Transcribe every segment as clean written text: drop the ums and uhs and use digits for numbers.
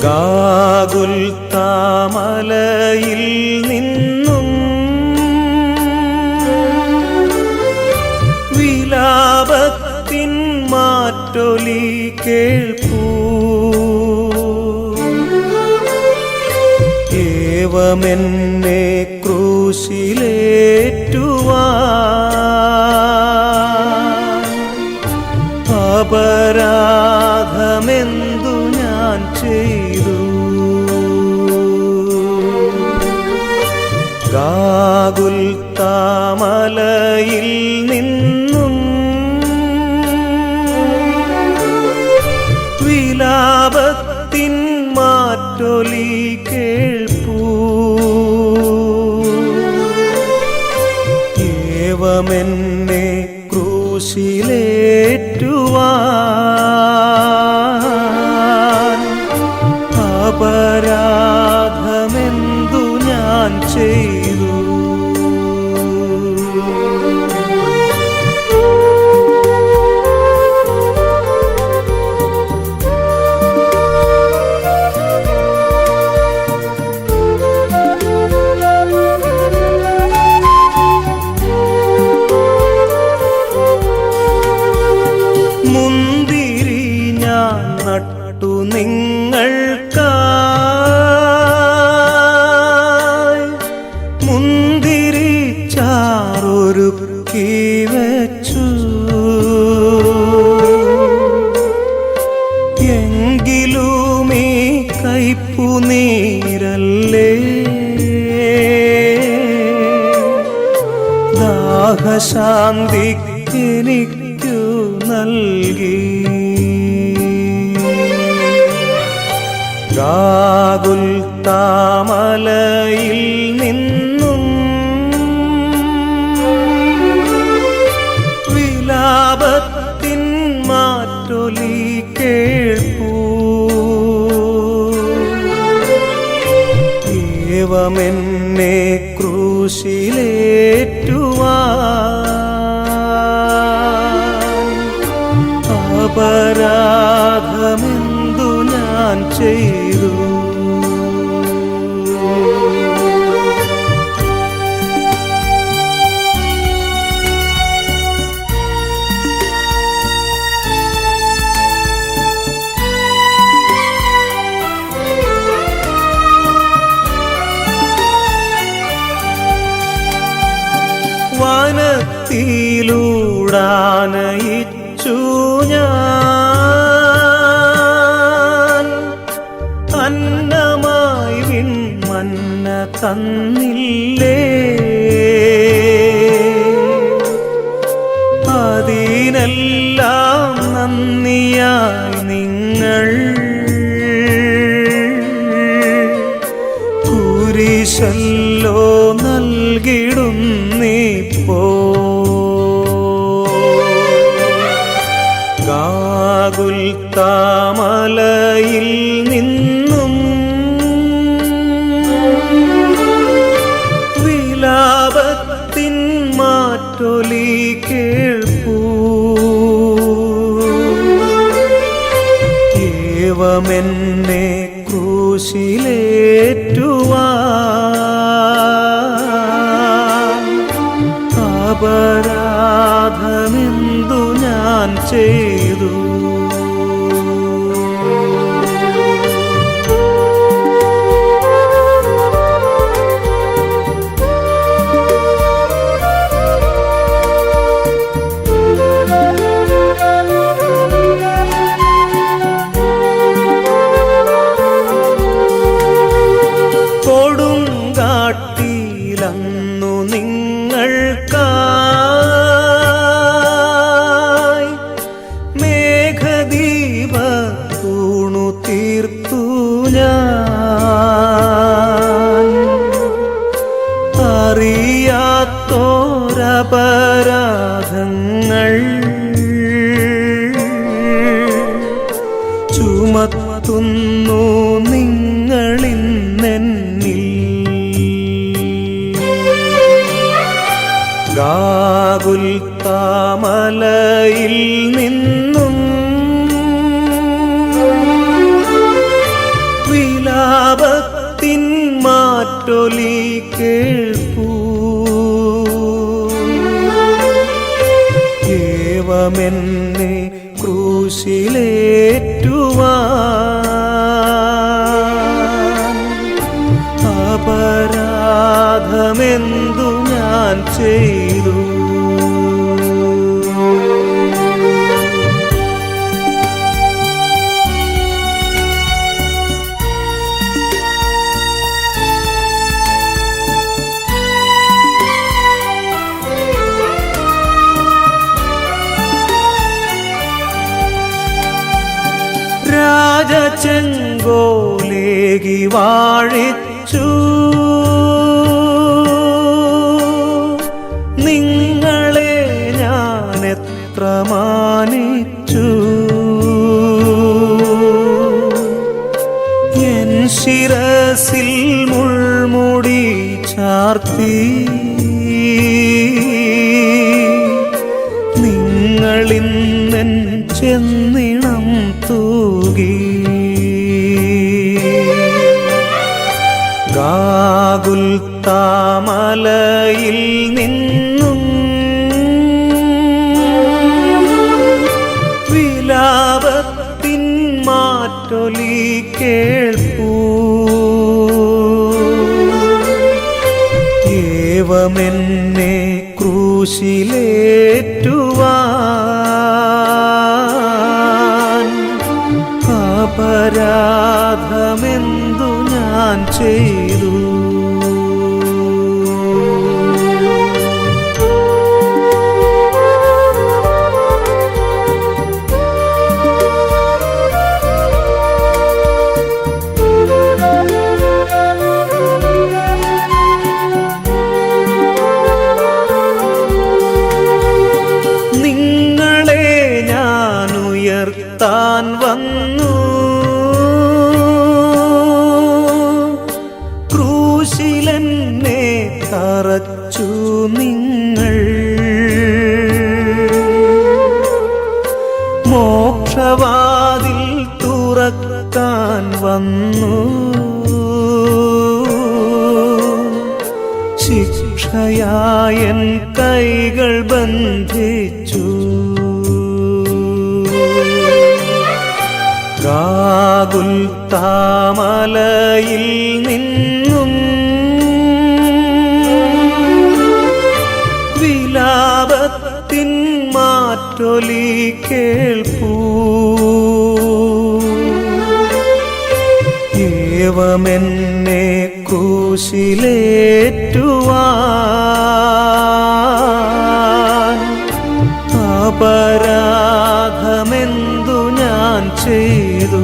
ഗാഗുൽത്താമലയിൽ നിന്നും വിലാപത്തിൻ മാറ്റൊലി കേൾപ്പൂ. ഏവമെന്നെ ക്രൂശിലേറ്റുവാൻ അപരാധമെന്തു ഞാൻ ചെയ്തു? ഗാഗുൽത്താമലയിൽ നിന്നും വിലാപത്തിൻ മാറ്റൊലി കേൾപ്പൂ. ഏവമെന്നെ ക്രൂശിലേറ്റുവാൻ അപരാധമെന്തു ഞാൻ ചെയ്തു? മുന്തിരി ഞാൻ നട്ടു നിങ്ങൾക്കായി, മുന്തിരി ചാറൊരുക്കി വച്ചു. എങ്കിലും ഈ കയ്പുനീരല്ലേ ദാഹശാന്തിക്കെനിക്കു നൽകി. ഗാഗുൽത്താമലയിൽ നിന്നും വിലാപത്തിൻ മാറ്റൊലി കേൾപ്പൂ. ഏവമെന്നെ ക്രൂശിലേറ്റുവാൻ അപരാധമെന്തു ഞാൻ ചെയ്തു? വനത്തിലൂടാനയിച്ചു ഞാൻ, അന്നമായി വിൺമന്ന തന്നില്ലേ? അതിനെല്ലാം നന്ദിയായി നിങ്ങൾ കുരിശല്ലോ നൽകിടുന്നിപ്പോ. ഗാഗുൽത്താമലയിൽ നിന്നും വിലാപത്തിൻ മാറ്റൊലി കേൾപ്പൂ. ഏവമെന്നെ ക്രൂശിലേറ്റുവാൻ അപരാധമെന്തു ഞാൻ ചെയ്തു? കൊടുങ്കാട്ടിലന്നു നിങ്ങൾക്കായി മേഘദീപത്തൂണു തീർത്തു ഞാൻ. അറിയാത്തോരപരാധങ്ങൾ ചുമത്തുന്നു നിങ്ങളിന്നെന്നിൽ. ഗാഗുൽത്താമലയിൽ നിന്നും മാറ്റൊലി കേൾപ്പൂ. ഏവമെന്നെ ക്രൂശിലേറ്റുവാൻ അപരാധമെന്തു ഞാൻ ചെയ്തു? രാജചെങ്കോലേകി വാഴിച്ചു നിങ്ങളെ ഞാൻ എത്ര മാനിച്ചു. എൻ ശിരസിൽ മുൾമുടി ചാർത്തി നിങ്ങളിന്നെൻ ചെന്നിണം തൂകി. ഗാഗുൽത്താമലയിൽ നിന്നും വിലാപത്തിൻ മാറ്റൊലി കേൾപ്പൂ. ഏവമെന്നെ ക്രൂശിലേറ്റുവാൻ അപരാധമെന്തു ഞാൻ ചെയ്തു? നിങ്ങളെ ഞാൻ ഉയർത്താൻ വന്നു, ക്രൂശിലെന്നെ തറച്ചു നിങ്ങൾ. മോക്ഷവാതിൽ തുറക്കാൻ വന്നു, ശിക്ഷയായൻ കൈകൾ ബന്ധിച്ചു. ഗാഗുൽത്താമലയിൽ നിന്നും വിലാപത്തിൻ മാറ്റൊലി കേൾപ്പൂ. ഏവമെന്നെ ക്രൂശിലേറ്റുവാൻ അപരാധമെന്തു ഞാൻ ചെയ്തു?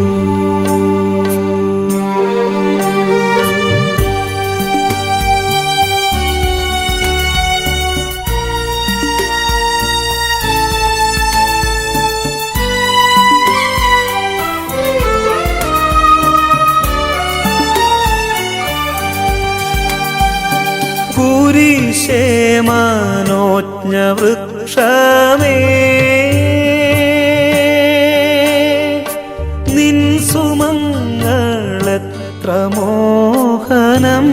കുരിശേ മനോജ്ഞവൃക്ഷമേ, നിൻ സുമങ്ങളെത്ര മോഹനം.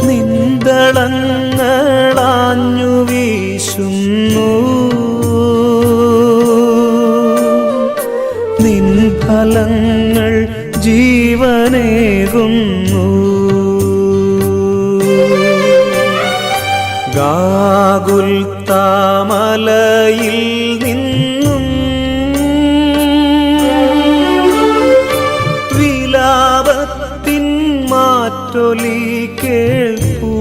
നിന്ദളങ്ങളാഞ്ഞു വീശുന്നു, നിൻ ഫലങ്ങൾ ജീവനേകുന്നു. ഗാഗുൽത്താമലയിൽ നിന്നും വിലാപത്തിൻ മാറ്റൊലി കേൾപ്പൂ.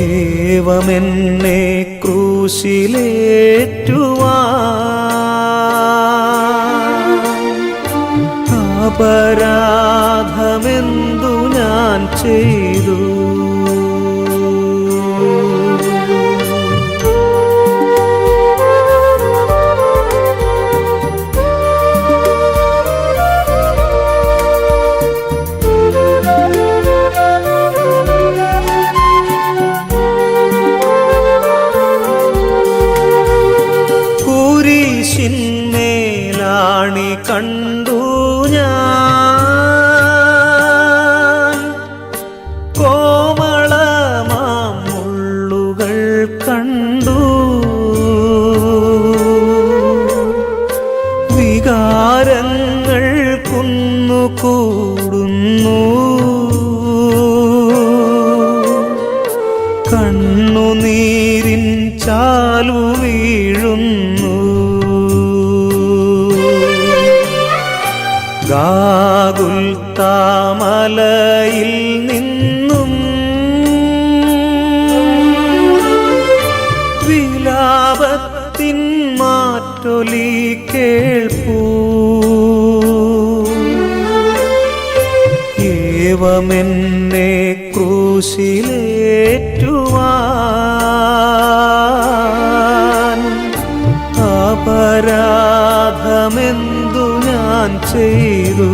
ഏവമെന്നെ ക്രൂശിലേറ്റുവാൻ അപരാധമെന്തു ഞാൻ ചെയ്തു? കുരിശിന്മേലാണി ചാലു വീഴുന്നു. ഗാഗുൽത്താമലയിൽ നിന്നും വിലാപത്തിൻ മാറ്റൊലി കേൾപ്പൂ. ഏവമെന്നെ ക്രൂശിലേറ്റുവാൻ അപരാധമെന്തു ഞാൻ ചെയ്തു.